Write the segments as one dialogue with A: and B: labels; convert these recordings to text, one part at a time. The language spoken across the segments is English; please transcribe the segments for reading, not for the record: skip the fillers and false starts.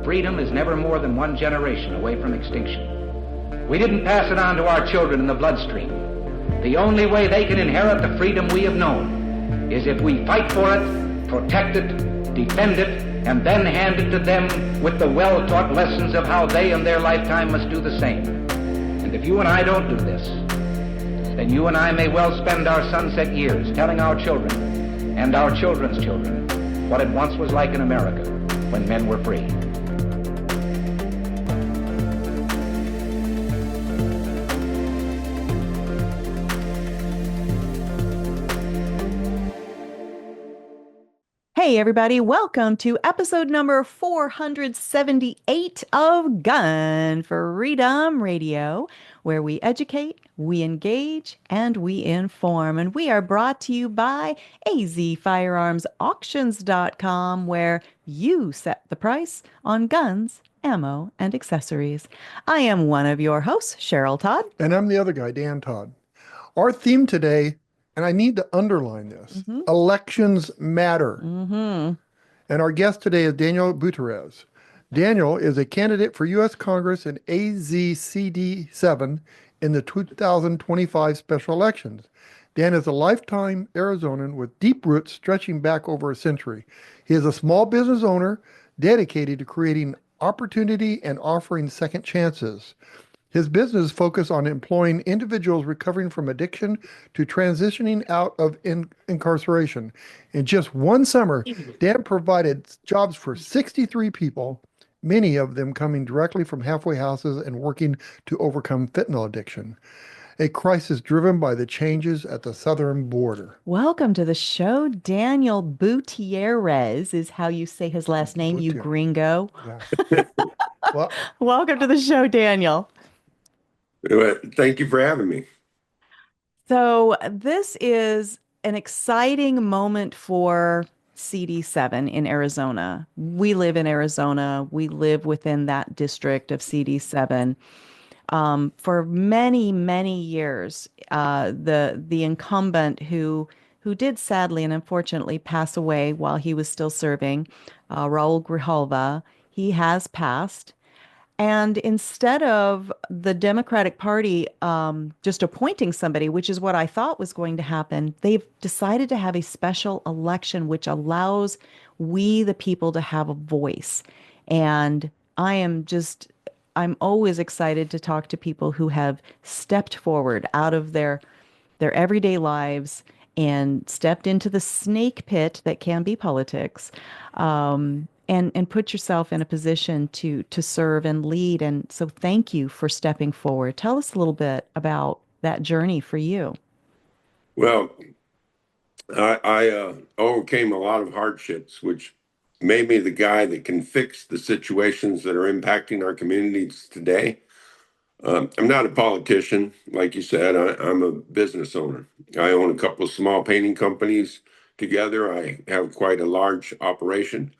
A: freedom is never more than one generation away from extinction. We didn't pass it on to our children in the bloodstream. The only way they can inherit the freedom we have known is if we fight for it, protect it, defend it, and then hand it to them with the well-taught lessons of how they in their lifetime must do the same. And if you and I don't do this, then you and I may well spend our sunset years telling our children and our children's children what it once was like in America when men were free.
B: Hey everybody, welcome to episode number 478 of Gun Freedom Radio, where we educate, we engage, and we inform. And we are brought to you by azfirearmsauctions.com, where you set the price on guns, ammo, and accessories. I am one of your hosts, Cheryl Todd.
C: And I'm the other guy, Dan Todd. Our theme today, and I need to underline this, elections matter. And our guest today is Daniel Butierez. Daniel is a candidate for U.S. Congress in AZCD7 in the 2025 special elections. Dan is a lifetime Arizonan with deep roots stretching back over a century. He is a small business owner dedicated to creating opportunity and offering second chances. His business focuses on employing individuals recovering from addiction to transitioning out of incarceration. In just one summer, Dan provided jobs for 63 people, many of them coming directly from halfway houses and working to overcome fentanyl addiction, a crisis driven by the changes at the southern border.
B: Welcome to the show. Daniel Butierez is how you say his last name, you gringo.
C: Yeah. Well,
B: welcome to the show, Daniel.
D: Thank you for having me.
B: So this is an exciting moment for CD7 in Arizona. We live in Arizona. We live within that district of CD7. For many, many years, the incumbent who did sadly and unfortunately pass away while he was still serving, Raul Grijalva, he has passed. And instead of the Democratic Party just appointing somebody, which is what I thought was going to happen, they've decided to have a special election which allows we, the people, to have a voice. And I'm always excited to talk to people who have stepped forward out of their everyday lives and stepped into the snake pit that can be politics. And put yourself in a position to serve and lead. And so thank you for stepping forward. Tell us a little bit about that journey for you.
D: Well, I overcame a lot of hardships, which made me the guy that can fix the situations that are impacting our communities today. I'm not a politician, like you said. I'm a business owner. I own a couple of small painting companies together. I have quite a large operation.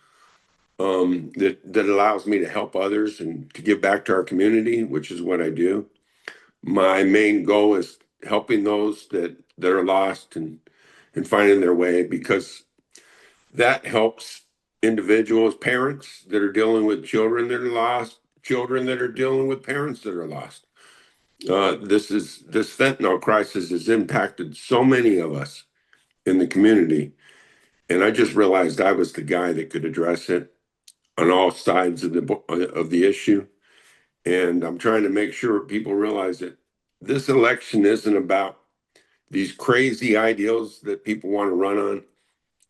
D: That allows me to help others and to give back to our community, which is what I do. My main goal is helping those that are lost and finding their way, because that helps individuals, parents that are dealing with children that are lost, children that are dealing with parents that are lost. This fentanyl crisis has impacted so many of us in the community. And I just realized I was the guy that could address it on all sides of the issue. And I'm trying to make sure people realize that this election isn't about these crazy ideals that people want to run on.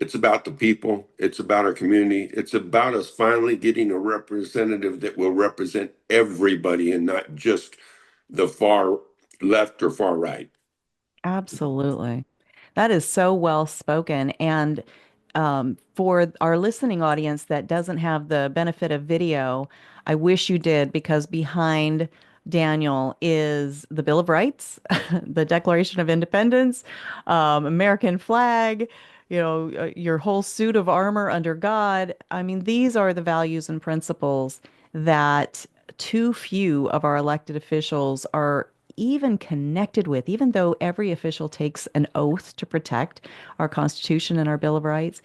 D: It's about the people. It's about our community. It's about us finally getting a representative that will represent everybody and not just the far left or far right.
B: Absolutely. That is so well spoken. And for our listening audience that doesn't have the benefit of video, I wish you did, because behind Daniel is the Bill of Rights, the Declaration of Independence, American flag, your whole suit of armor under God. I mean, these are the values and principles that too few of our elected officials are even connected with, even though every official takes an oath to protect our Constitution and our Bill of Rights.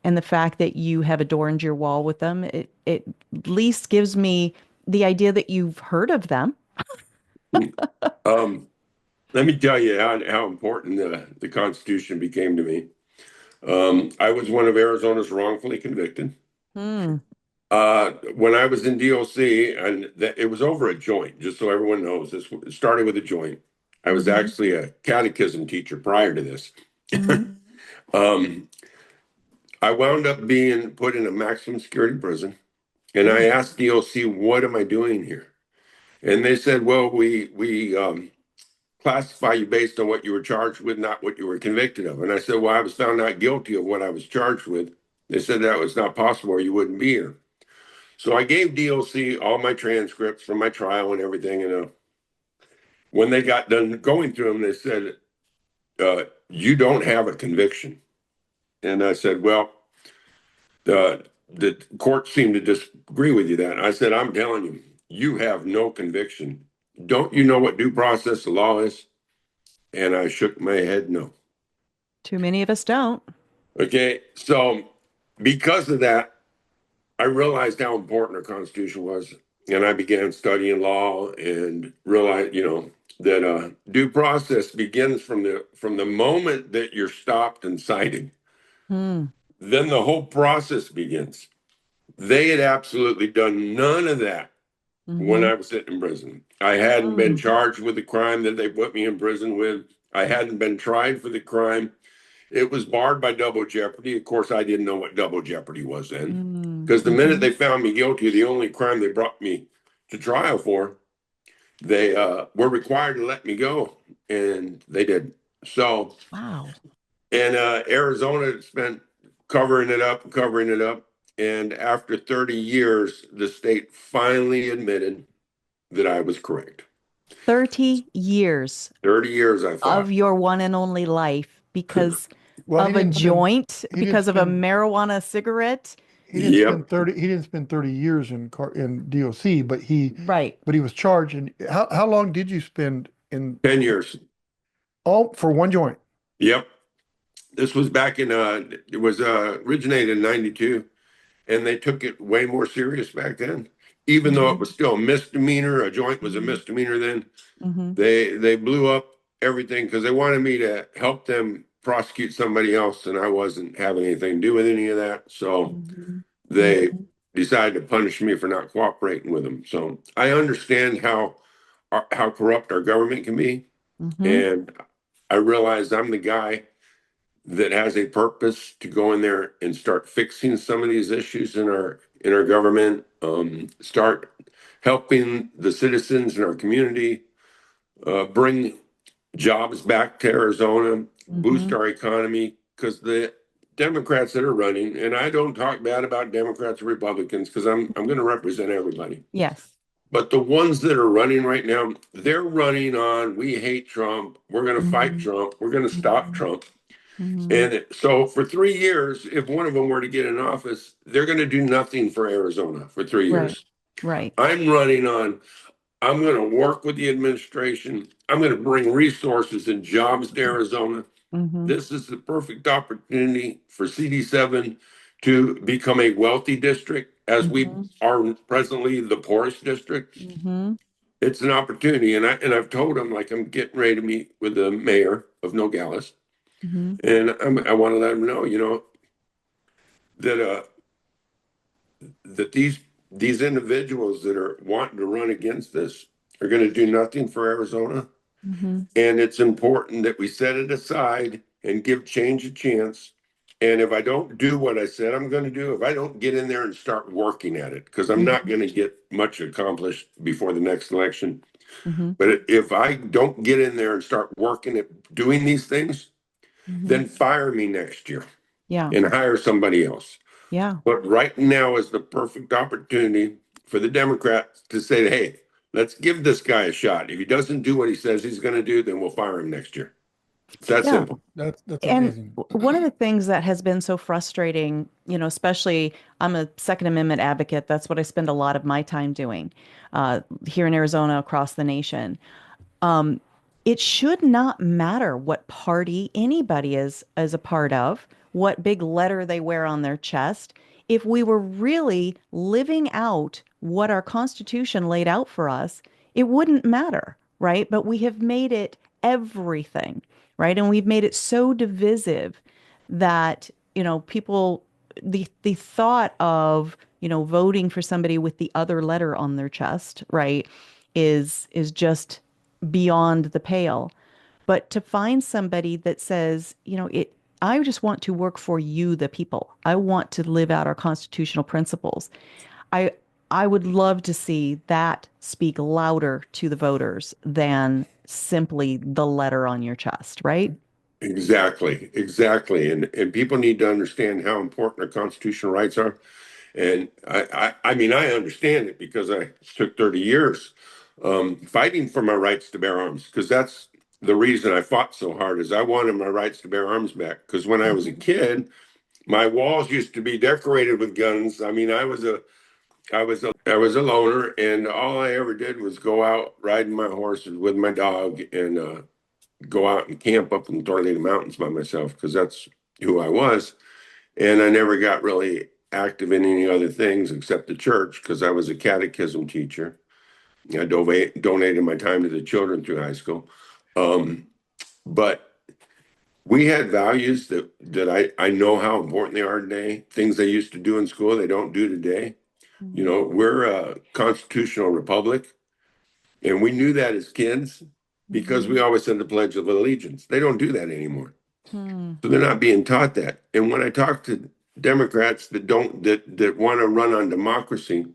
B: And the fact that you have adorned your wall with them, it at least gives me the idea that you've heard of them.
D: Um, Let me tell you how important the Constitution became to me. I was one of Arizona's wrongfully convicted.
B: Hmm.
D: When I was in DOC, and it was over a joint, just so everyone knows, it started with a joint. I was
B: Mm-hmm.
D: actually a catechism teacher prior to this.
B: Mm-hmm.
D: um, I wound up being put in a maximum security prison, and I asked DOC, "What am I doing here?" And they said, "Well, we classify you based on what you were charged with, not what you were convicted of." And I said, "Well, I was found not guilty of what I was charged with." They said that was not possible, or you wouldn't be here. So I gave DOC all my transcripts from my trial and everything. And when they got done going through them, they said, "You don't have a conviction." And I said, "Well, the court seemed to disagree with you that." I said, "I'm telling you, you have no conviction. Don't you know what due process of law is?" And I shook my head no.
B: Too many of us don't.
D: Okay, so because of that, I realized how important our Constitution was, and I began studying law and realized, that due process begins from the moment that you're stopped and cited.
B: Hmm.
D: Then the whole process begins. They had absolutely done none of that when
B: Mm-hmm.
D: I was sitting in prison. I hadn't been charged with the crime that they put me in prison with. I hadn't been tried for the crime. It was barred by double jeopardy. Of course, I didn't know what double jeopardy was then, because the minute
B: Mm-hmm.
D: they found me guilty of the only crime they brought me to trial for, they were required to let me go, and they did. So,
B: Wow.
D: and Arizona spent covering it up. And after 30 years, the state finally admitted that I was correct.
B: 30 years
D: 30 years, I thought.
B: of your one and only life because
C: Well,
B: of a joint,
C: he didn't
B: because of a
C: spend
B: marijuana cigarette.
D: Yep.
C: he didn't spend 30 years in DOC, but he
B: Right.
C: was charged. And how long did you spend in
D: 10 years.
C: all for one joint?
D: Yep. This was back in it was originated in 92, and they took it way more serious back then. Even though it was still a misdemeanor, a joint was a misdemeanor then.
B: Mm-hmm.
D: They blew up everything because they wanted me to help them prosecute somebody else, and I wasn't having anything to do with any of that. So
B: Mm-hmm.
D: they decided to punish me for not cooperating with them. So I understand how corrupt our government can be,
B: Mm-hmm.
D: and I realized I'm the guy that has a purpose to go in there and start fixing some of these issues in our government, start helping the citizens in our community, bring jobs back to Arizona, boost
B: Mm-hmm.
D: our economy, because the Democrats that are running, and I don't talk bad about Democrats or Republicans because I'm going to represent everybody.
B: Yes.
D: But the ones that are running right now, they're running on, we hate Trump. We're going to fight
B: Mm-hmm.
D: Trump. We're going to stop Trump.
B: Mm-hmm.
D: And so for 3 years, if one of them were to get in office, they're going to do nothing for Arizona for 3 years.
B: Right. Right.
D: I'm running on, I'm going to work with the administration. I'm going to bring resources and jobs to Arizona.
B: Mm-hmm.
D: This is the perfect opportunity for CD7 to become a wealthy district as we are presently the poorest district.
B: Mm-hmm.
D: It's an opportunity. And I've told them, like, I'm getting ready to meet with the mayor of Nogales.
B: Mm-hmm.
D: And I want to let them know, that that these individuals that are wanting to run against this are going to do nothing for Arizona.
B: Mm-hmm.
D: And it's important that we set it aside and give change a chance. And if I don't do what I said I'm going to do, if I don't get in there and start working at it, because I'm not going to get much accomplished before the next election.
B: Mm-hmm.
D: But if I don't get in there and start working at doing these things, then fire me next year.
B: Yeah.
D: And hire somebody else.
B: Yeah.
D: But right now is the perfect opportunity for the Democrats to say, hey, let's give this guy a shot. If he doesn't do what he says he's going to do, then we'll fire him next year. It's that
B: Yeah.
D: simple.
C: That's
B: And
C: amazing.
B: one of the things that has been so frustrating, especially I'm a Second Amendment advocate. That's what I spend a lot of my time doing here in Arizona, across the nation. It should not matter what party anybody is a part of, what big letter they wear on their chest. If we were really living out what our Constitution laid out for us, it wouldn't matter, right? But we have made it everything, right? And we've made it so divisive that, people, the thought of, voting for somebody with the other letter on their chest, right, is just beyond the pale. But to find somebody that says, I just want to work for you, the people. I want to live out our constitutional principles. I I would love to see that speak louder to the voters than simply the letter on your chest, right?
D: Exactly, exactly. And people need to understand how important our constitutional rights are. And I mean, I understand it because I took 30 years fighting for my rights to bear arms, because that's the reason I fought so hard is I wanted my rights to bear arms back. Because when I was a kid, my walls used to be decorated with guns. I mean, I was a loner, and all I ever did was go out riding my horses with my dog and go out and camp up in the Tornado Mountains by myself because that's who I was. And I never got really active in any other things except the church because I was a catechism teacher. I donated my time to the children through high school. But we had values that I know how important they are today. Things they used to do in school, they don't do today. You know, we're a constitutional republic, and we knew that as kids because we always said the Pledge of Allegiance. They don't do that anymore.
B: Hmm.
D: So they're not being taught that. And when I talk to Democrats that want to run on democracy,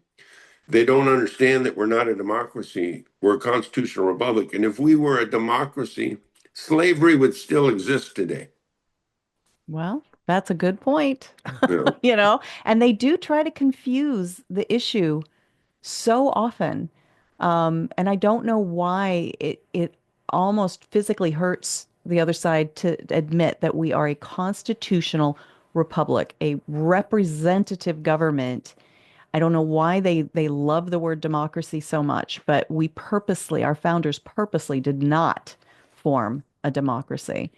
D: they don't understand that we're not a democracy. We're a constitutional republic. And if we were a democracy, slavery would still exist today.
B: Well, that's a good point.
D: You know?
B: And they do try to confuse the issue so often. And I don't know why it almost physically hurts the other side to admit that we are a constitutional republic, a representative government. I don't know why they love the word democracy so much, but our founders purposely did not form a democracy.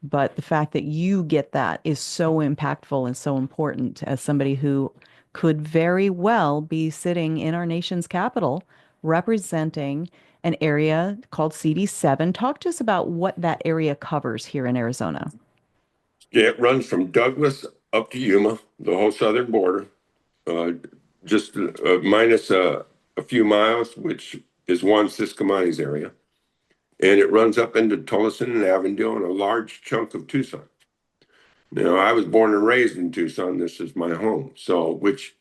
B: But the fact that you get that is so impactful and so important as somebody who could very well be sitting in our nation's capital representing an area called CD7. Talk to us about what that area covers here in Arizona.
D: Yeah, it runs from Douglas up to Yuma, the whole southern border, just minus a few miles, which is Juan Ciscomani's area. And it runs up into Tolleson and Avondale and a large chunk of Tucson. Now, I was born and raised in Tucson. This is my home. So, which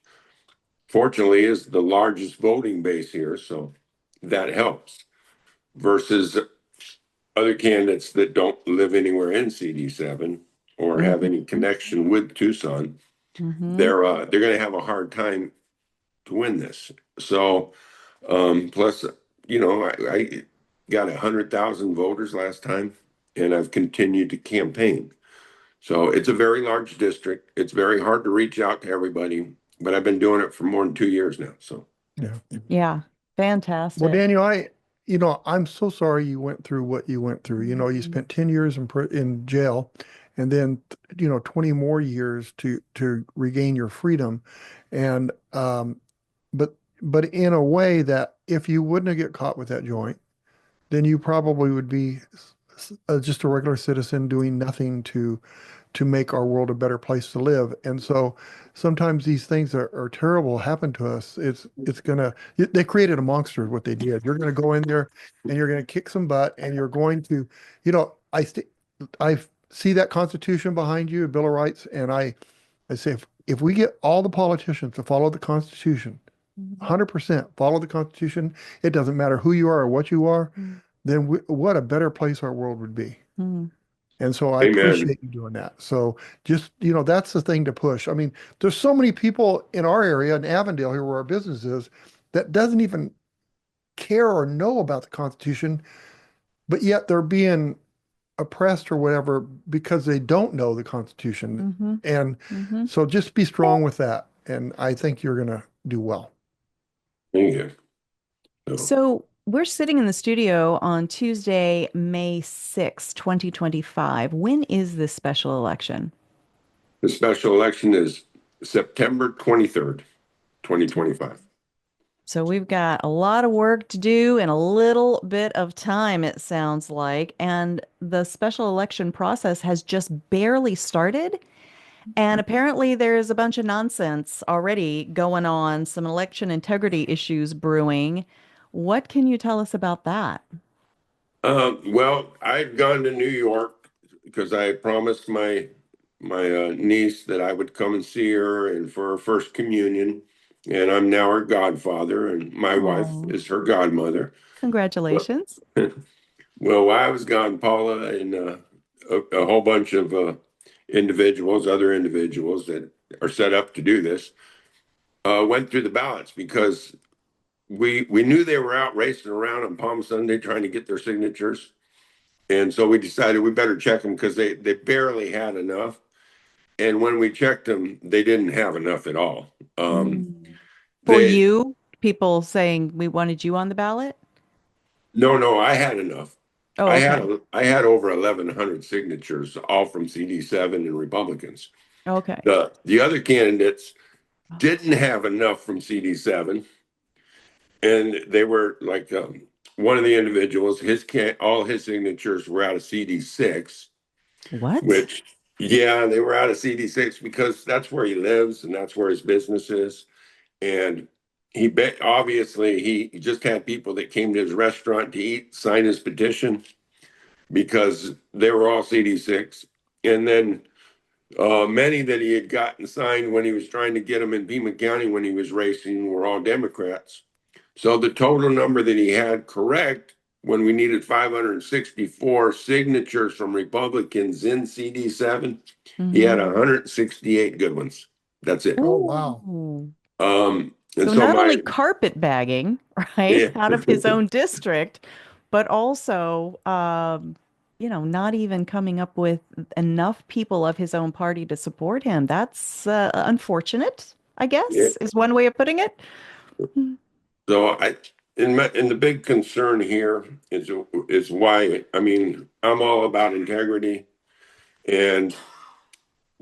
D: fortunately is the largest voting base here. So that helps versus other candidates that don't live anywhere in CD7 or have any connection with Tucson. They're going to have a hard time to win this. So, plus, I got 100,000 voters last time, and I've continued to campaign. So it's a very large district. It's very hard to reach out to everybody, but I've been doing it for more than 2 years now. So
B: Yeah, fantastic.
C: Well, Daniel, I'm so sorry you went through what you went through. You spent 10 years in jail, and then 20 more years to regain your freedom, and but in a way that if you wouldn't have get caught with that joint, then you probably would be just a regular citizen doing nothing to make our world a better place to live. And so sometimes these things are terrible happen to us. They created a monster, what they did. You're going to go in there and you're going to kick some butt, and you're going to, I see that Constitution behind you, a Bill of Rights, and I say, if we get all the politicians to follow the Constitution, 100% follow the Constitution, it doesn't matter who you are or what you are, then what a better place our world would be. And so I
D: Amen.
C: appreciate you doing that. So just, that's the thing to push. I mean, there's so many people in our area, in Avondale, here where our business is, that doesn't even care or know about the Constitution, but yet they're being oppressed or whatever because they don't know the Constitution. And so just be strong with that. And I think you're going to do well.
D: thank you.
B: So we're sitting in the studio on Tuesday, May 6, 2025. When is this special election?
D: The special election is September 23rd, 2025.
B: So we've got a lot of work to do in a little bit of time, it sounds like. And the special election process has just barely started. And apparently there's a bunch of nonsense already going on, some election integrity issues brewing. What can you tell us about that?
D: Well, I'd gone to New York because I had promised my niece that I would come and see her and for her first communion. And I'm now her godfather, and my wife
B: Oh,
D: is her godmother. Well,
B: congratulations.
D: well, while I was gone, Paula and a whole bunch of other individuals that are set up to do this, went through the ballots because we knew they were out racing around on Palm Sunday trying to get their signatures. And so we decided we better check them because they barely had enough. And when we checked them, they didn't have enough at all.
B: Mm. For
D: They
B: you, people saying we wanted you on the ballot?
D: no, I had enough.
B: Oh, okay.
D: I had over 1,100 signatures, all from CD7 and Republicans.
B: Okay.
D: The other candidates didn't have enough from CD7, and they were like one of the individuals. All his signatures were out of CD6,
B: What?
D: which yeah, they were out of CD6 because that's where he lives and that's where his business is. And obviously he just had people that came to his restaurant to eat sign his petition because they were all CD6. And then many that he had gotten signed when he was trying to get them in Pima County when he was racing were all Democrats. So the total number that he had correct when we needed 564 signatures from Republicans in CD7, he had
B: Hmm.
D: 168 good ones. That's it.
C: Oh, wow.
B: Ooh.
D: And
B: So
D: so
B: not only
D: my
B: carpet bagging, right,
D: yeah,
B: out of his own district, but also, not even coming up with enough people of his own party to support him. That's unfortunate, I
D: yeah.
B: guess, is one way of putting it.
D: So in the big concern here is why I mean I'm all about integrity and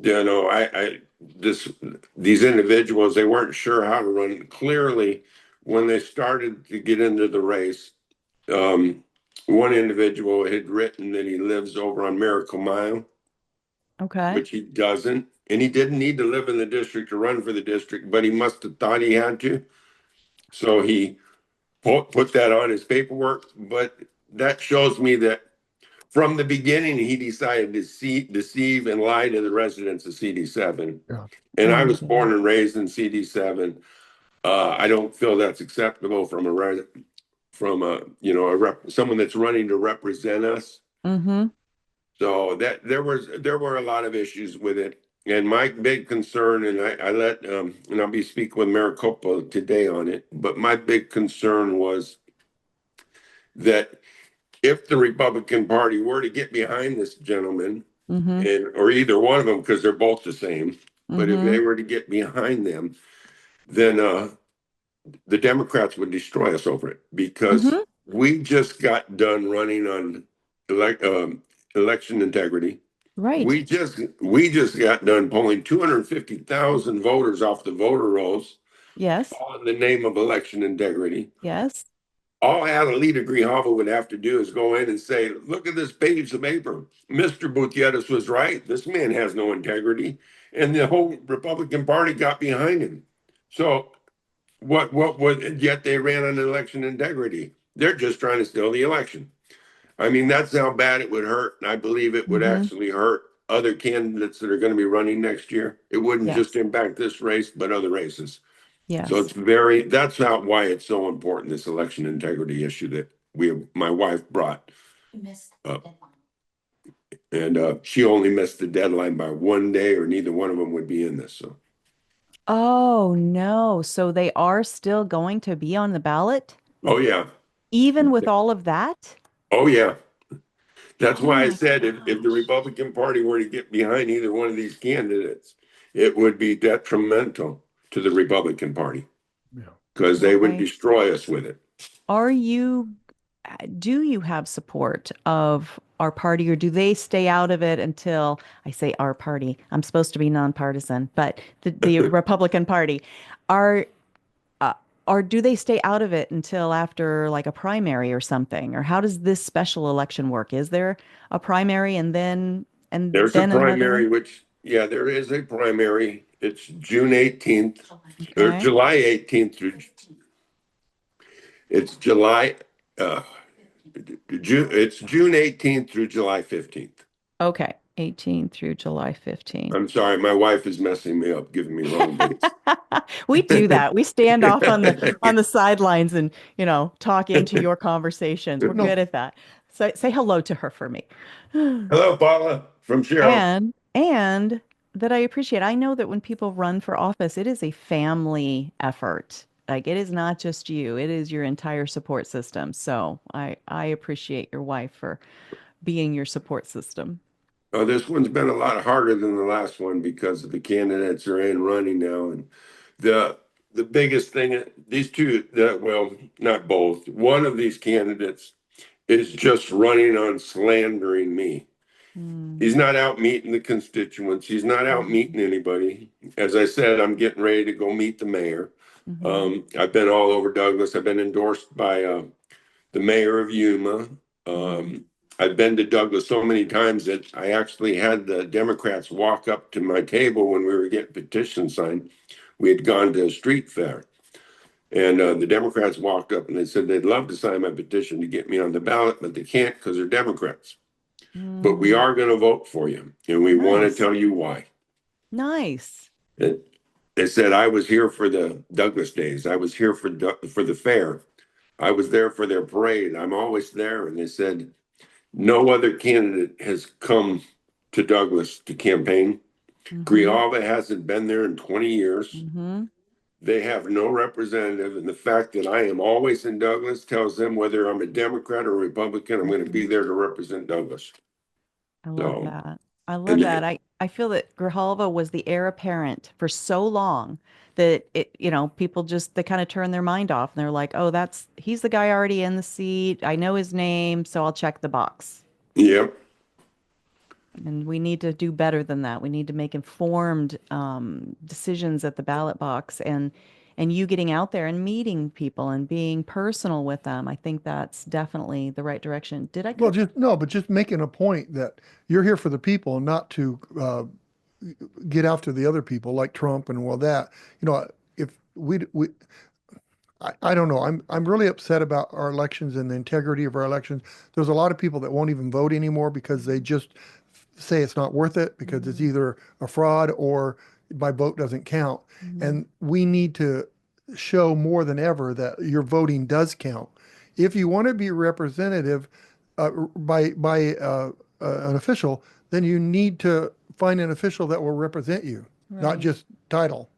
D: I this these individuals they weren't sure how to run clearly when they started to get into the race. Um, One individual had written that he lives over on Miracle Mile,
B: Okay.
D: which he doesn't, and he didn't need to live in the district to run for the district, but he must have thought he had to. So he put that on his paperwork. But that shows me that from the beginning, he decided to deceive and lie to the residents of CD7.
C: Yeah.
D: And
B: Oh
D: I
B: my
D: was born
B: goodness.
D: and raised in CD7. I don't feel that's acceptable from someone that's running to represent us.
B: Mm-hmm.
D: So that there were a lot of issues with it. And my big concern, and I let and I'll be speaking with Maricopa today on it, but my big concern was that if the Republican Party were to get behind this gentleman,
B: Mm-hmm.
D: or either one of them, because they're both the same, but if
B: Mm-hmm.
D: they were to get behind them, then the Democrats would destroy us over it because
B: Mm-hmm.
D: we just got done running on election integrity.
B: Right.
D: We just got done pulling 250,000 voters off the voter rolls,
B: Yes.
D: all in the name of election integrity.
B: Yes.
D: All Adelita Grijalva would have to do is go in and say, "Look at this page of paper. Mr. Butierez was right. This man has no integrity," and the whole Republican Party got behind him. So what would yet they ran on election integrity? They're just trying to steal the election. I mean, that's how bad it would hurt. And I believe it would
B: Mm-hmm.
D: actually hurt other candidates that are going to be running next year. It wouldn't just
B: Yes.
D: impact this race, but other races. So
B: Yes.
D: that's not why it's so important, this election integrity issue that my wife brought up. And she only missed the deadline by one day, or neither one of them would be in this. So,
B: Oh no. So they are still going to be on the ballot,
D: oh, yeah.
B: even with all of that?
D: Oh, yeah. That's
B: Oh
D: why I
B: my
D: said if the
B: gosh.
D: Republican Party were to get behind either one of these candidates, it would be detrimental to the Republican Party
C: Yeah.
D: because they would
B: Okay.
D: destroy us with it.
B: Are you do you have support of our party, or do they stay out of it until I say our party? I'm supposed to be nonpartisan, but the Republican Party are. Or do they stay out of it until after like a primary or something? Or how does this special election work? Is there a primary and
D: There's a
B: then another
D: primary,
B: one?
D: which, yeah, there is a primary. It's June 18th or
B: Okay.
D: July 18th through, it's July, uh, it's June 18th through July 15th.
B: Okay. 18 through July 15.
D: I'm sorry, my wife is messing me up, giving me wrong dates.
B: We do that. We stand off on the sidelines and, talk into your conversations. We're
C: No,
B: good at that. So say hello to her for me.
D: Hello, Paula from Cheryl.
B: And that I appreciate. I know that when people run for office, it is a family effort. Like it is not just you, it is your entire support system. So I appreciate your wife for being your support system.
D: Oh, this one's been a lot harder than the last one because the candidates are in running now, and the the biggest thing, these two, well, not both. One of these candidates is just running on slandering me.
B: Mm,
D: He's not out meeting the constituents. He's not out
B: mhm,
D: meeting anybody. As I said, I'm getting ready to go meet the mayor.
B: mhm,
D: I've been all over Douglas. I've been endorsed by the mayor of Yuma.
B: mhm,
D: I've been to Douglas so many times that I actually had the Democrats walk up to my table when we were getting petitions signed. We had gone to a street fair, and the Democrats walked up and they said they'd love to sign my petition to get me on the ballot, but they can't because they're Democrats. But we
B: mm.
D: are going to vote for you, and we want to
B: Nice.
D: tell you why.
B: Nice.
D: And they said I was here for the Douglas days. I was here for the fair. I was there for their parade. I'm always there. And they said no other candidate has come to Douglas to campaign.
B: Mm-hmm.
D: Grijalva hasn't been there in 20 years.
B: Mm-hmm.
D: They have no representative. And the fact that I am always in Douglas tells them whether I'm a Democrat or a Republican, I'm going to be
B: Mm-hmm.
D: there to represent Douglas.
B: I love
D: So,
B: that. I love
D: and
B: that. I feel that Grijalva was the heir apparent for so long that people just they kind of turn their mind off and they're like, oh, he's the guy already in the seat. I know his name, so I'll check the box.
D: yep.
B: And we need to do better than that. We need to make informed decisions at the ballot box and you getting out there and meeting people and being personal with them. I think that's definitely the right direction. Did I
C: well,
B: cut?
C: just no, but just making a point that you're here for the people, not to get out to the other people like Trump and all that. If I don't know. I'm really upset about our elections and the integrity of our elections. There's a lot of people that won't even vote anymore because they just say it's not worth it because it's
B: Mhm,
C: either a fraud or my vote doesn't count.
B: mhm,
C: And we need to show more than ever that your voting does count. If you want to be representative by an official, then you need to find an official that will represent you, not
B: right.
C: just title,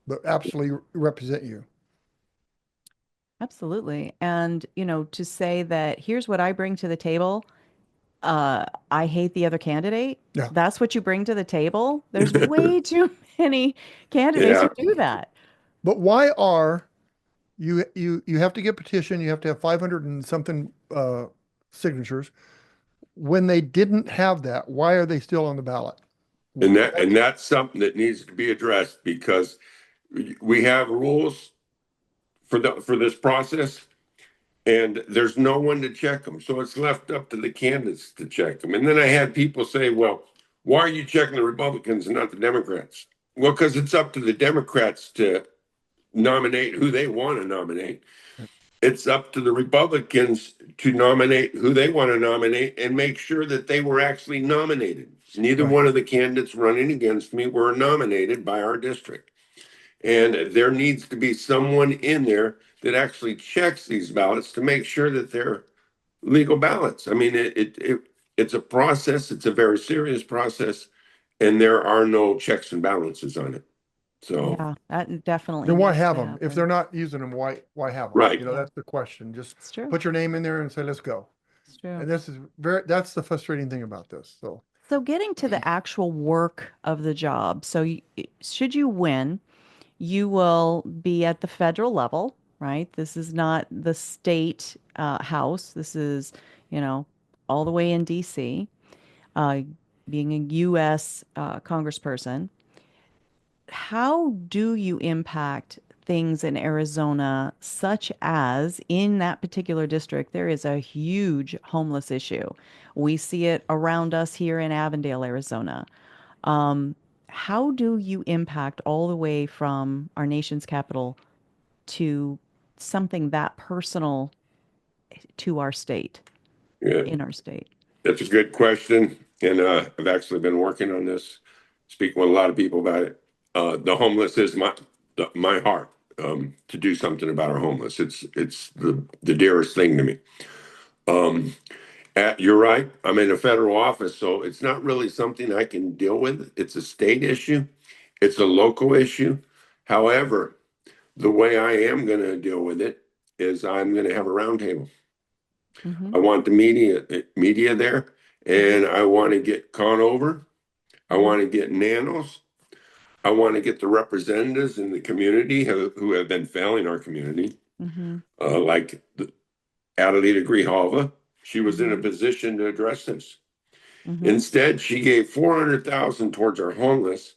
C: but absolutely represent you.
B: Absolutely. And, to say that here's what I bring to the table, I hate the other candidate.
C: Yeah.
B: That's what you bring to the table. There's way too many candidates who
D: Yeah.
B: do that.
C: But why are you have to get petition, you have to have 500 and something signatures. When they didn't have that, why are they still on the ballot?
D: And that's something that needs to be addressed because we have rules for this process, and there's no one to check them. So it's left up to the candidates to check them. And then I had people say, "Well, why are you checking the Republicans and not the Democrats?" Well, because it's up to the Democrats to nominate who they want to nominate. It's up to the Republicans to nominate who they want to nominate and make sure that they were actually nominated. Neither
C: Right.
D: one of the candidates running against me were nominated by our district. And there needs to be someone in there that actually checks these ballots to make sure that they're legal ballots. I mean, it's a process. It's a very serious process, and there are no checks and balances on it. So,
B: Yeah, that definitely
C: Then why
B: needs
C: have
B: to
C: them? If
B: happen.
C: they're not using them, why have them?
D: right.
B: Yeah,
C: That's the question. Just
B: it's true.
C: put your name in there and say, let's go.
B: It's true.
C: And that's the frustrating thing about this. So,
B: So getting to the actual work of the job. So should you win, you will be at the federal level. right? This is not the state house. This is, you know, all the way in D.C., uh, being a U.S. Congressperson. How do you impact things in Arizona, such as in that particular district, there is a huge homeless issue. We see it around us here in Avondale, Arizona. Um, how do you impact all the way from our nation's capital to something that personal to our state,
D: Yeah,
B: in our state?
D: that's a good question. And I've actually been working on this, speaking with a lot of people about it. The homeless is my heart, to do something about our homeless. It's the dearest thing to me. Um, you're right. I'm in a federal office, so it's not really something I can deal with. It's a state issue. It's a local issue. However, the way I am going to deal with it is I'm going to have a roundtable.
B: Mm-hmm.
D: I want the media there, and I want to get Conover. I want to get Nanos. I want to get the representatives in the community who have been failing our community,
B: Mm-hmm.
D: like Adelita Grijalva. She was in a
B: Mm-hmm.
D: position to address this.
B: Mm-hmm.
D: Instead, she gave 400,000 towards our homeless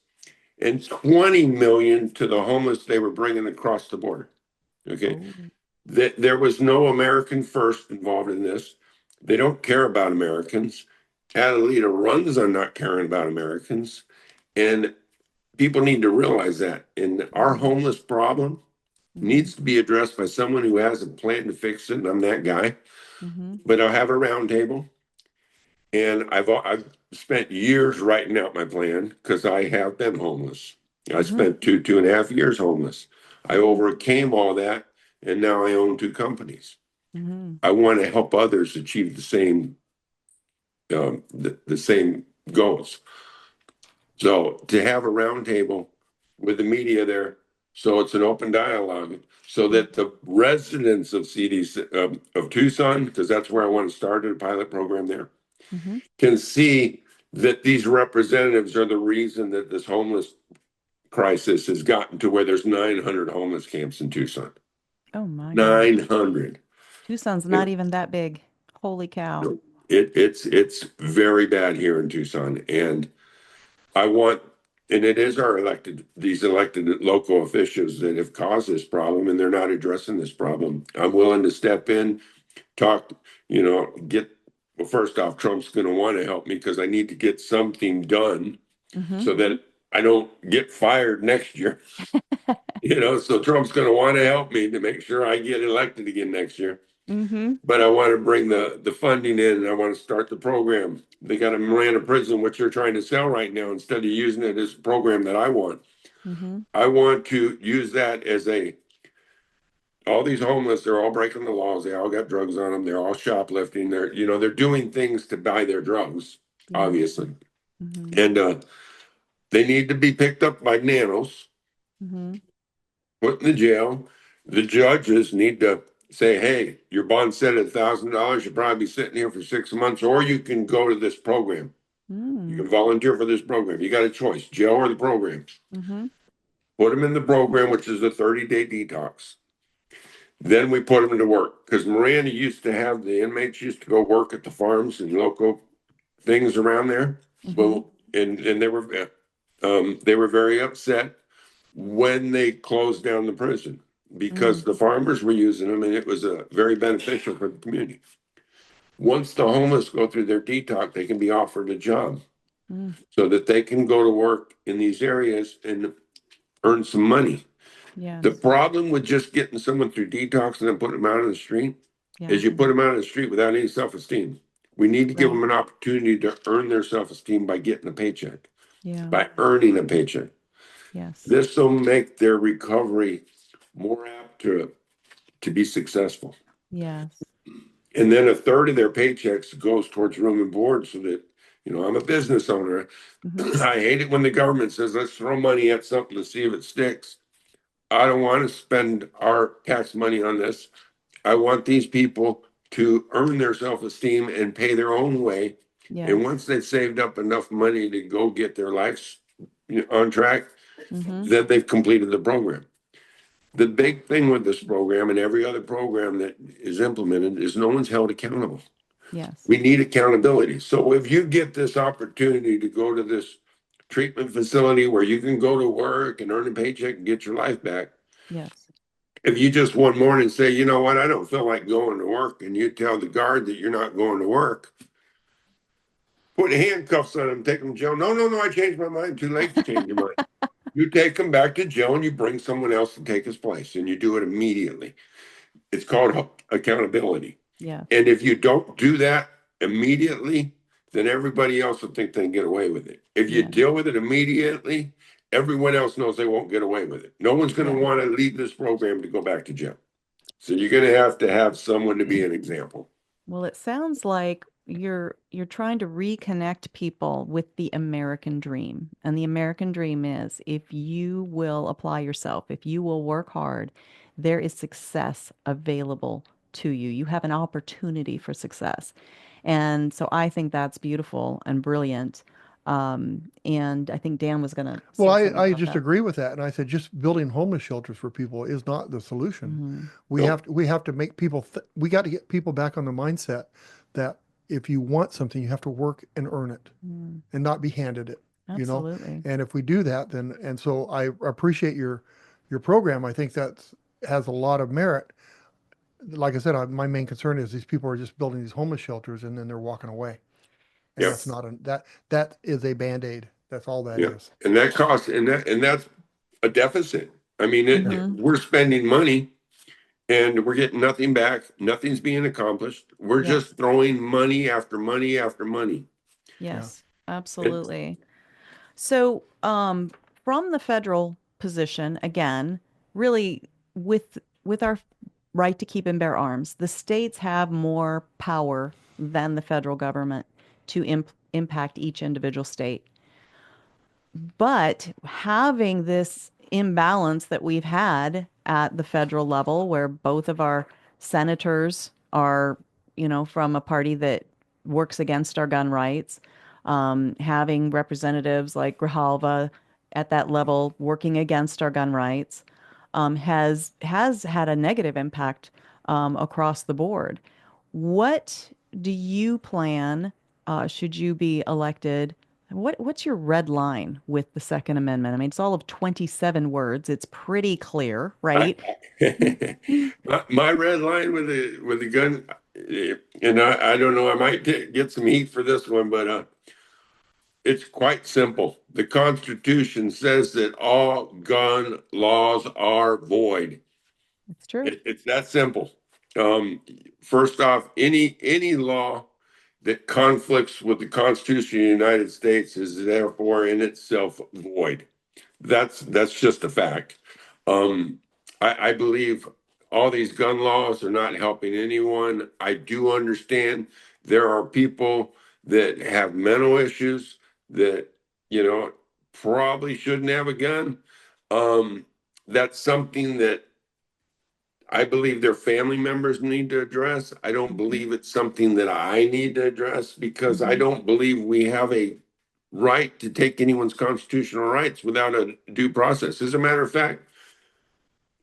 D: and 20 million to the homeless they were bringing across the border. Okay.
B: Oh.
D: There was no American first involved in this. They don't care about Americans. Adelita runs on not caring about Americans. And people need to realize that. And our homeless problem
B: Mm-hmm.
D: needs to be addressed by someone who has a plan to fix it. And I'm that guy.
B: Mm-hmm.
D: But I'll have a roundtable. And I've spent years writing out my plan because I have been homeless. I spent 2.5 years homeless. I overcame all that, and now I own 2 companies.
B: Mm-hmm.
D: I want to help others achieve the same goals. So to have a roundtable with the media there, so it's an open dialogue, so that the residents of of Tucson, because that's where I want to start a pilot program there,
B: Mm-hmm.
D: can see that these representatives are the reason that this homeless crisis has gotten to where there's 900 homeless camps in Tucson.
B: Oh my God.
D: 900.
B: Tucson's not
D: It,
B: even that big. Holy cow.
D: it's very bad here in Tucson, and I want, and it is these elected local officials that have caused this problem, and they're not addressing this problem. I'm willing to step in, talk, well, first off, Trump's going to want to help me because I need to get something done
B: Mm-hmm.
D: so that I don't get fired next year. So Trump's going to want to help me to make sure I get elected again next year.
B: Mm-hmm.
D: But I want to bring the funding in, and I want to start the program. They got a Miranda prison, which they're trying to sell right now, instead of using it as a program that I want.
B: Mm-hmm.
D: I want to use that as all these homeless, they're all breaking the laws. They all got drugs on them. They're all shoplifting. They're doing things to buy their drugs,
B: Yeah.
D: obviously.
B: Mm-hmm.
D: And they need to be picked up by nanos,
B: Mm-hmm.
D: put in the jail. The judges need to say, hey, your bond set at $1,000. You'll probably be sitting here for 6 months, or you can go to this program. You can volunteer for this program. You got a choice, jail or the program.
B: Mm-hmm.
D: Put them in the program, which is a 30-day detox. Then we put them to work, because Miranda used to have the inmates used to go work at the farms and local things around there.
B: Mm-hmm.
D: Well, and they were very upset when they closed down the prison, because the farmers were using them, and it was very beneficial for the community. Once the homeless go through their detox, they can be offered a job so that they can go to work in these areas and earn some money.
B: Yes.
D: The problem with just getting someone through detox and then putting them out on the street is you put them out on the street without any self-esteem. We need to give them an opportunity to earn their self-esteem by getting a paycheck, by earning a paycheck.
B: Yes.
D: This will make their recovery more apt to be successful.
B: Yes.
D: And then a third of their paychecks goes towards room and board, so that, I'm a business owner. I hate it when the government says, let's throw money at something to see if it sticks. I don't want to spend our tax money on this. I want these people to earn their self-esteem and pay their own way.
B: Yes.
D: And once they've saved up enough money to go get their lives on track, then they've completed the program. The big thing with this program and every other program that is implemented is no one's held accountable.
B: Yes.
D: We need accountability. So if you get this opportunity to go to this treatment facility where you can go to work and earn a paycheck and get your life back,
B: Yes.
D: if you just one morning say, you know what, I don't feel like going to work, and you tell the guard that you're not going to work, put handcuffs on them, take them to jail. No, no, no, I changed my mind. Too late to change your mind. You take them back to jail and you bring someone else to take his place, and you do it immediately. It's called accountability.
B: Yeah.
D: And if you don't do that immediately, then everybody else will think they can get away with it. If you deal with it immediately, everyone else knows they won't get away with it. No one's going to want to leave this program to go back to jail. So you're going to have someone to be an example.
B: Well, it sounds like you're trying to reconnect people with the American dream. And the American dream is if you will apply yourself, if you will work hard, there is success available to you. You have an opportunity for success. And so I think that's beautiful and brilliant. And I think Dan was going to say
C: Well,
B: something
C: I
B: about
C: just
B: that.
C: agree with that. And I said, just building homeless shelters for people is not the solution.
B: Mhm.
C: We have to make people, we got to get people back on the mindset that if you want something, you have to work and earn it and not be handed it, you know?
B: Absolutely.
C: And if we do that, then, and so I appreciate your program. I think that has a lot of merit. Like I said, my main concern is these people are just building these homeless shelters and then they're walking away. And that's not that is a Band-Aid. That's all that is.
D: And that costs, and that's a deficit. I mean, we're spending money and we're getting nothing back. Nothing's being accomplished. We're just throwing money after money after money.
B: Yes, absolutely. So, from the federal position, again, really with our right to keep and bear arms, the states have more power than the federal government to impact each individual state. But having this imbalance that we've had at the federal level, where both of our senators are, from a party that works against our gun rights, having representatives like Grijalva at that level working against our gun rights, has had a negative impact across the board. What do you plan, should you be elected? What's your red line with the Second Amendment? I mean, it's all of 27 words. It's pretty clear, right?
D: My red line with the gun, and I don't know, I might get some heat for this one, but it's quite simple. The Constitution says that all gun laws are void.
B: It's true.
D: It's that simple. First off, any law that conflicts with the Constitution of the United States is therefore in itself void. That's just a fact. I believe all these gun laws are not helping anyone. I do understand there are people that have mental issues that, probably shouldn't have a gun. That's something that I believe their family members need to address. I don't believe it's something that I need to address because I don't believe we have a right to take anyone's constitutional rights without a due process. As a matter of fact,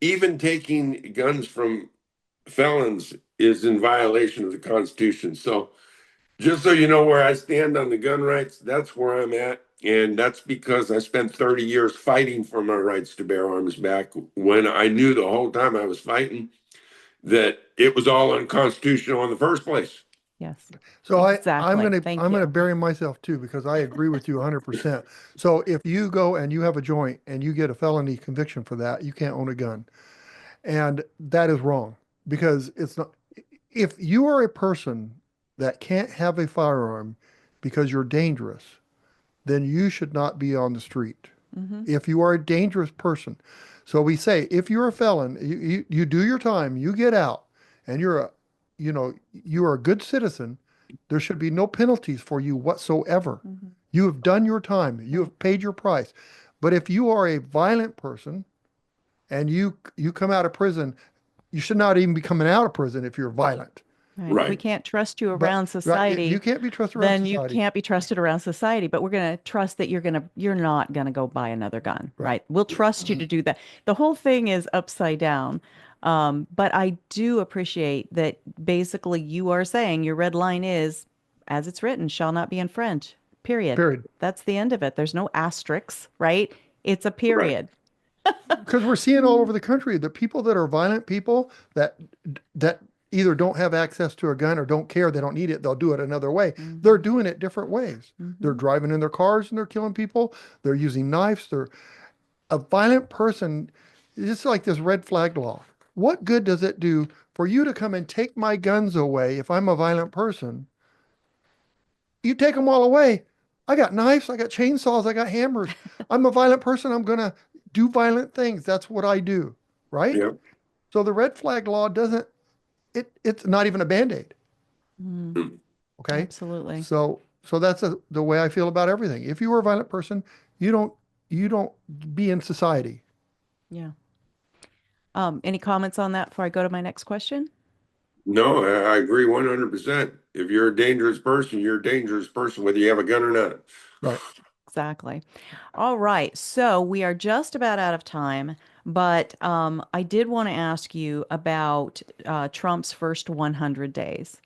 D: even taking guns from felons is in violation of the Constitution. So just so you know where I stand on the gun rights, that's where I'm at. And that's because I spent 30 years fighting for my rights to bear arms back when I knew the whole time I was fighting that it was all unconstitutional in the first place.
B: Yes.
C: So
B: exactly.
C: I'm gonna bury myself too because I agree with you 100%. So if you go and you have a joint and you get a felony conviction for that, you can't own a gun, and that is wrong because it's not. If you are a person that can't have a firearm because you're dangerous, then you should not be on the street. If you are a dangerous person. So we say, if you're a felon, you do your time, you get out, and you are a good citizen, there should be no penalties for you whatsoever. You have done your time, you have paid your price. But if you are a violent person and you come out of prison, you should not even be coming out of prison if you're violent.
B: Right. If we
D: Right.
B: can't trust you
C: But
B: around
C: right, you
B: society,
C: can't be trusted around
B: then you
C: society.
B: can't be trusted around society. But we're going to trust that you're not going to go buy another gun,
C: Right.
B: right? We'll trust you to do that. The whole thing is upside down. But I do appreciate that basically you are saying your red line is, as it's written, shall not be infringed. Period.
C: Period.
B: That's the end of it. There's no asterisks, right? It's a
D: Right.
B: period.
C: Because we're seeing all over the country that people that are violent people that either don't have access to a gun or don't care, they don't need it, they'll do it another way. They're doing it different ways. They're driving in their cars and they're killing people. They're using knives. They're a violent person. It's like this red flag law. What good does it do for you to come and take my guns away if I'm a violent person? You take them all away. I got knives, I got chainsaws, I got hammers. I'm a violent person. I'm going to do violent things. That's what I do. Right?
D: Yeah.
C: So the red flag law doesn't, it's not even a Band-Aid. Okay.
B: Absolutely.
C: So that's the way I feel about everything. If you are a violent person, you don't be in society.
B: Yeah. Any comments on that before I go to my next question?
D: No, I agree 100%. If you're a dangerous person, you're a dangerous person, whether you have a gun or not.
C: Right.
B: Exactly. All right. So we are just about out of time, but I did want to ask you about Trump's first 100 days.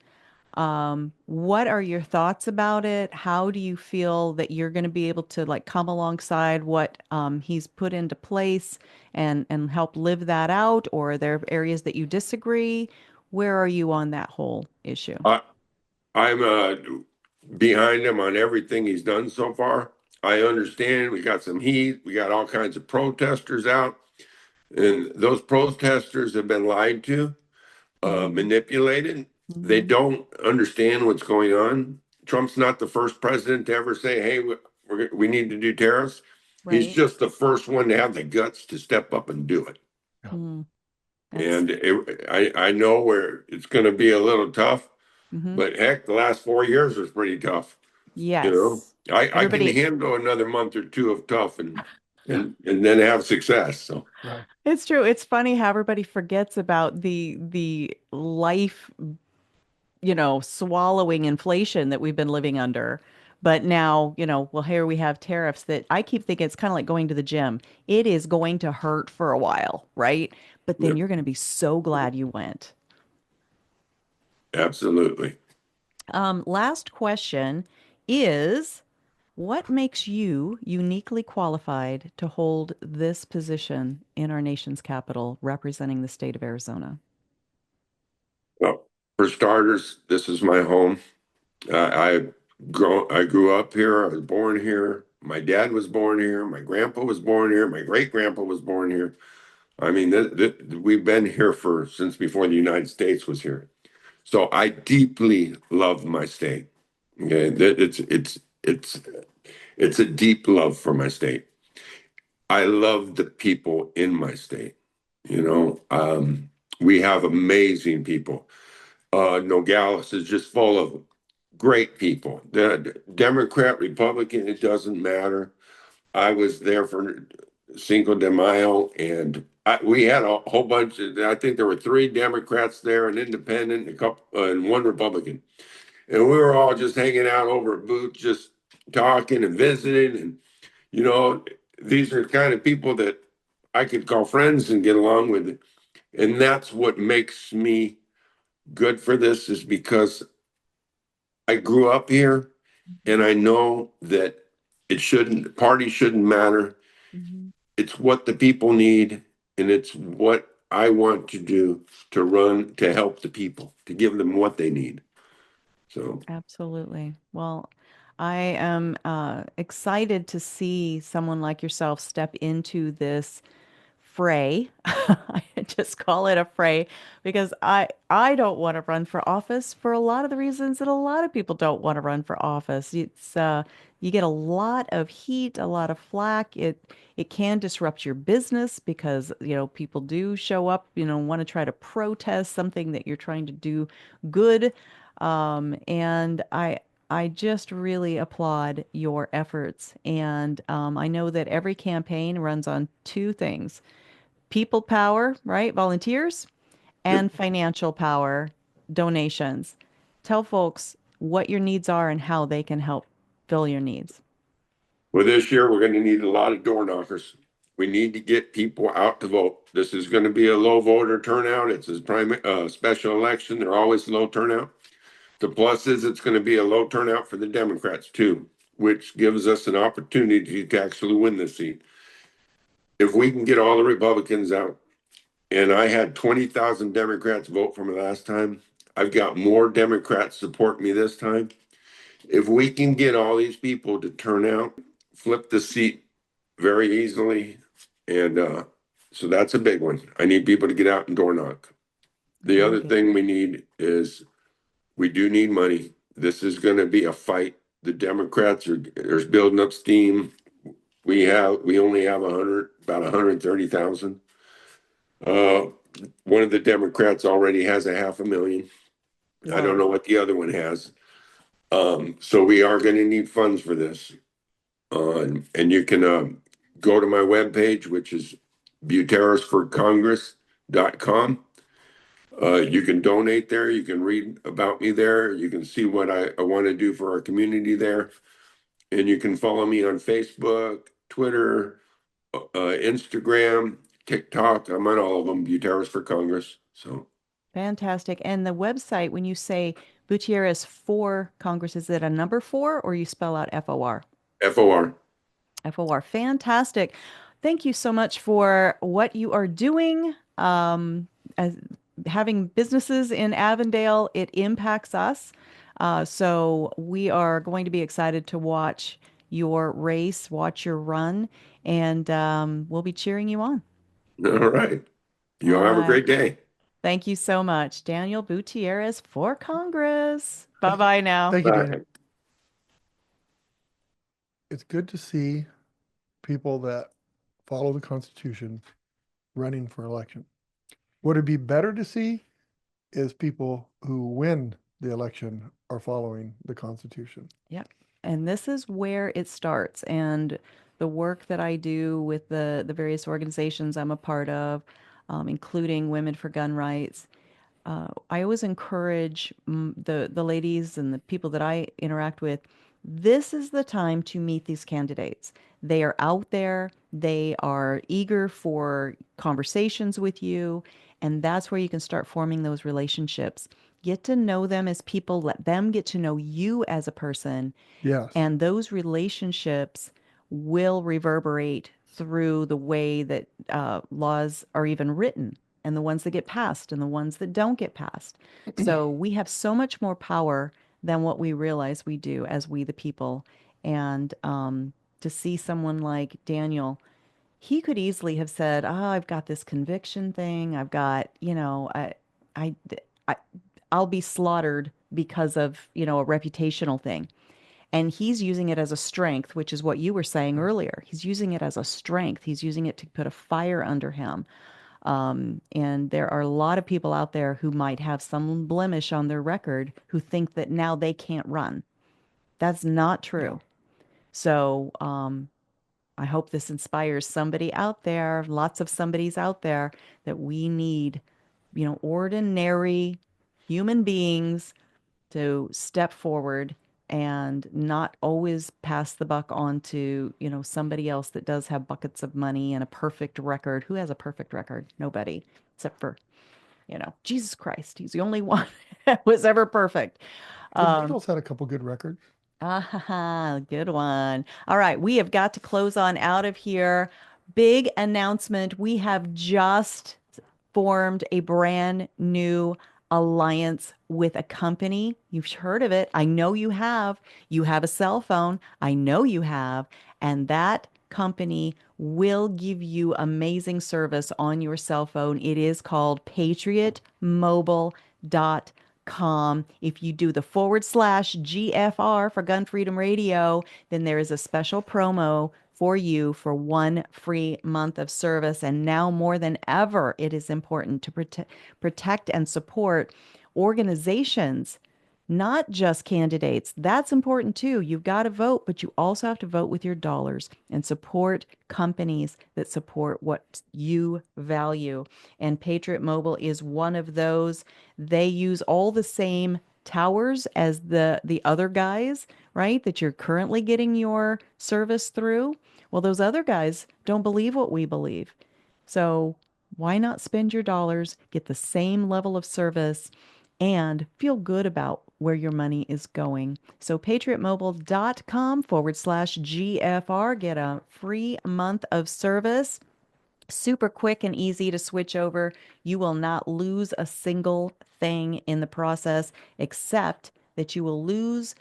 B: What are your thoughts about it? How do you feel that you're going to be able to like come alongside what he's put into place and help live that out? Or are there areas that you disagree? Where are you on that whole issue?
D: I, I'm behind him on everything he's done so far. I understand we got some heat, we got all kinds of protesters out, and those protesters have been lied to, manipulated. They
B: Mhm.
D: don't understand what's going on. Trump's not the first president to ever say, "Hey, we need to do tariffs." He's
B: Right.
D: just the first one to have the guts to step up and do it.
B: Mm. That's
D: And I know where it's going to be a little tough,
B: hmm
D: but heck, the last 4 years was pretty tough. You know,
B: yes.
D: I can
B: Everybody,
D: handle another month or two of tough and
C: Yeah.
D: and then have success. So
C: Right.
B: it's true. It's funny how everybody forgets about the life, swallowing inflation that we've been living under. But now, well, here we have tariffs that I keep thinking it's kind of like going to the gym. It is going to hurt for a while, right? But
D: yeah,
B: then you're going to be so glad you went.
D: absolutely.
B: Last question is, what makes you uniquely qualified to hold this position in our nation's capital, representing the state of Arizona?
D: Well, for starters, this is my home. I grew up here. I was born here. My dad was born here. My grandpa was born here. My great grandpa was born here. I mean, we've been here for since before the United States was here. So I deeply love my state. Okay, it's a deep love for my state. I love the people in my state. You know, we have amazing people. Nogales is just full of great people. The Democrat, Republican, it doesn't matter. I was there for Cinco de Mayo, and we had a whole bunch of. I think there were three Democrats there, an independent, a couple, and one Republican, and we were all just hanging out over a booth, just talking and visiting. And you know, these are the kind of people that I could call friends and get along with. And that's what makes me good for this, is because I grew up here, and I know that party shouldn't matter.
B: Mhm.
D: It's what the people need, and it's what I want to do to help the people, to give them what they need. So,
B: Absolutely. Well, I am excited to see someone like yourself step into this fray. I just call it a fray because I don't want to run for office for a lot of the reasons that a lot of people don't want to run for office. It's you get a lot of heat, a lot of flack. It can disrupt your business because, people do show up, want to try to protest something that you're trying to do good. And I just really applaud your efforts. And I know that every campaign runs on two things: people power, right? Volunteers,
D: yep,
B: and financial power. donations. Tell folks what your needs are and how they can help fill your needs.
D: Well, this year we're going to need a lot of door knockers. We need to get people out to vote. This is going to be a low voter turnout. It's a special election. They're always low turnout. The plus is it's going to be a low turnout for the Democrats too, which gives us an opportunity to actually win this seat. If we can get all the Republicans out, and I had 20,000 Democrats vote for me last time, I've got more Democrats support me this time. If we can get all these people to turn out, flip the seat very easily. And so that's a big one. I need people to get out and door knock. The other thing we need is we do need money. This is going to be a fight. The Democrats are building up steam. We only have about 130,000. One of the Democrats already has 500,000. I don't know what the other one has. So we are going to need funds for this. And you can go to my webpage, which is butierezforcongress.com. You can donate there. You can read about me there. You can see what I want to do for our community there. And you can follow me on Facebook, Twitter, Instagram, TikTok. I'm on all of them, Butierez for Congress. So
B: fantastic. And the website, when you say Butierez for Congress, is it a number 4 or you spell out FOR?
D: FOR.
B: FOR. Fantastic. Thank you so much for what you are doing. As having businesses in Avondale, it impacts us. So we are going to be excited to watch your race, watch your run, and we'll be cheering you on.
D: All right. You all have a great day.
B: Thank you so much. Daniel Butierez for Congress. Bye-bye now.
C: Thank you, Daniel. It's good to see people that follow the Constitution running for election. What would be better to see is people who win the election are following the Constitution.
B: Yep. And this is where it starts. And the work that I do with the various organizations I'm a part of, including Women for Gun Rights, I always encourage the ladies and the people that I interact with, this is the time to meet these candidates. They are out there. They are eager for conversations with you. And that's where you can start forming those relationships. Get to know them as people. Let them get to know you as a person.
C: Yes.
B: And those relationships will reverberate through the way that laws are even written, and the ones that get passed and the ones that don't get passed. So we have so much more power than what we realize we do as we the people. And to see someone like Daniel, he could easily have said, "Oh, I've got this conviction thing. I've got, I'll be slaughtered because of, a reputational thing." And he's using it as a strength, which is what you were saying earlier. He's using it as a strength. He's using it to put a fire under him. And there are a lot of people out there who might have some blemish on their record who think that now they can't run. That's not true. So I hope this inspires somebody out there, lots of somebodies out there, that we need, ordinary human beings to step forward and not always pass the buck on to, somebody else that does have buckets of money and a perfect record. Who has a perfect record? Nobody, except for, Jesus Christ. He's the only one that was ever perfect.
C: The Beatles had a couple good records.
B: Good one. All right, we have got to close on out of here. Big announcement. We have just formed a brand new alliance with a company. You've heard of it. I know you have. You have a cell phone. I know you have. And that company will give you amazing service on your cell phone. It is called patriotmobile.com. If you do the /GFR for Gun Freedom Radio, then there is a special promo for you for 1 free month of service. And now more than ever, it is important to protect and support organizations not just candidates. That's important too. You've got to vote, but you also have to vote with your dollars and support companies that support what you value. And Patriot Mobile is one of those. They use all the same towers as the other guys, right? That you're currently getting your service through. Well, those other guys don't believe what we believe. So why not spend your dollars, get the same level of service, and feel good about where your money is going? So patriotmobile.com/GFR, get a free month of service. Super quick and easy to switch over. You will not lose a single thing in the process, except that you will lose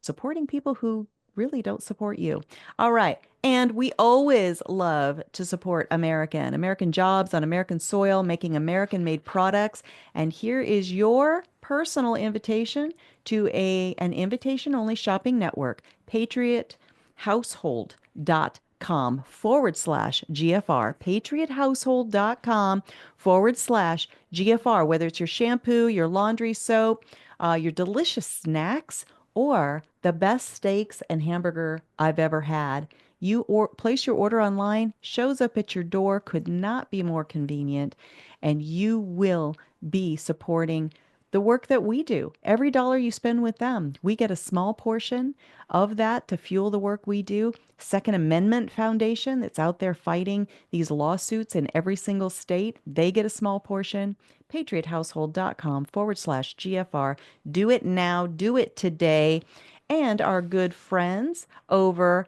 B: supporting people who really don't support you. All right. And we always love to support American jobs on American soil, making American made products. And here is your personal invitation to an invitation only shopping network, patriothousehold.com/GFR, patriothousehold.com/GFR, whether it's your shampoo, your laundry soap, your delicious snacks, or the best steaks and hamburger I've ever had. You place your order online, shows up at your door, could not be more convenient, and you will be supporting the work that we do. Every dollar you spend with them, we get a small portion of that to fuel the work we do. Second Amendment Foundation, that's out there fighting these lawsuits in every single state, they get a small portion. patriothousehold.com/GFR. Do it now, do it today. And our good friends over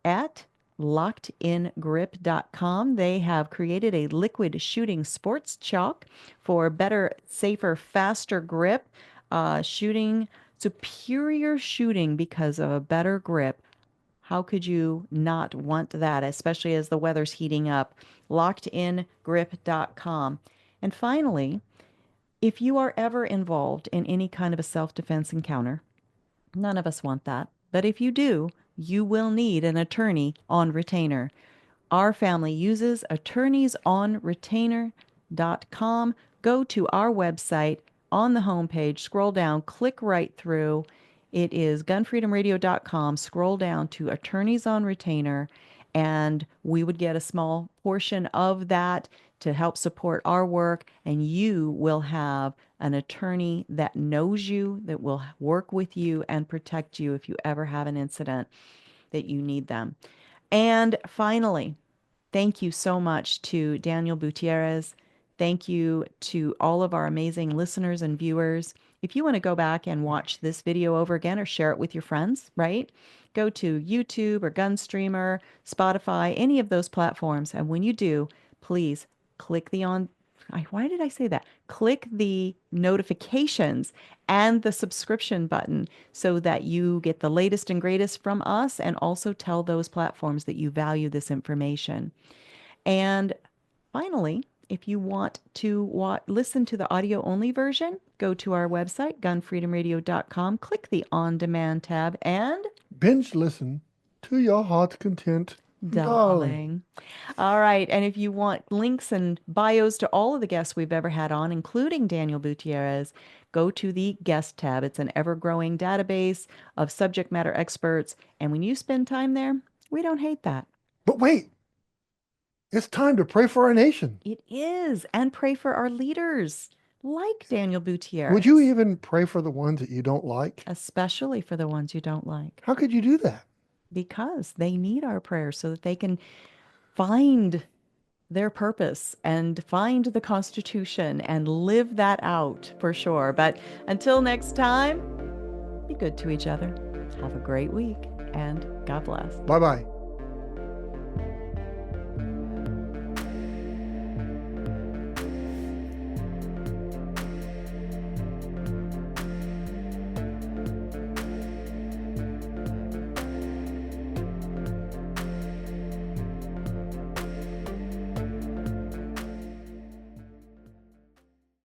B: at lockedingrip.com, they have created a liquid shooting sports chalk for better, safer, faster grip, shooting, superior shooting because of a better grip. How could you not want that, especially as the weather's heating up? Lockedingrip.com. And finally, if you are ever involved in any kind of a self-defense encounter, none of us want that, but if you do, you will need an attorney on retainer. Our family uses attorneysonretainer.com. Go to our website on the homepage, scroll down, click right through. It is gunfreedomradio.com. Scroll down to attorneys on retainer, and we would get a small portion of that to help support our work, and you will have an attorney that knows you, that will work with you and protect you if you ever have an incident that you need them. And finally, thank you so much to Daniel Butierez. Thank you to all of our amazing listeners and viewers. If you want to go back and watch this video over again or share it with your friends, right? Go to YouTube or Gunstreamer, Spotify, any of those platforms. And when you do, please click why did I say that? Click the notifications and the subscription button so that you get the latest and greatest from us, and also tell those platforms that you value this information. And finally, if you want to listen to the audio only version, go to our website, gunfreedomradio.com, click the on demand tab, and
C: binge listen to your heart's content. Darling.
B: All right. And if you want links and bios to all of the guests we've ever had on, including Daniel Butierez, go to the guest tab. It's an ever-growing database of subject matter experts. And when you spend time there, we don't hate that.
C: But wait, it's time to pray for our nation.
B: It is. And pray for our leaders, like Daniel Butierez.
C: Would you even pray for the ones that you don't like?
B: Especially for the ones you don't like.
C: How could you do that?
B: Because they need our prayers so that they can find their purpose and find the Constitution and live that out for sure. But until next time, be good to each other. Have a great week, and God bless.
C: Bye-bye.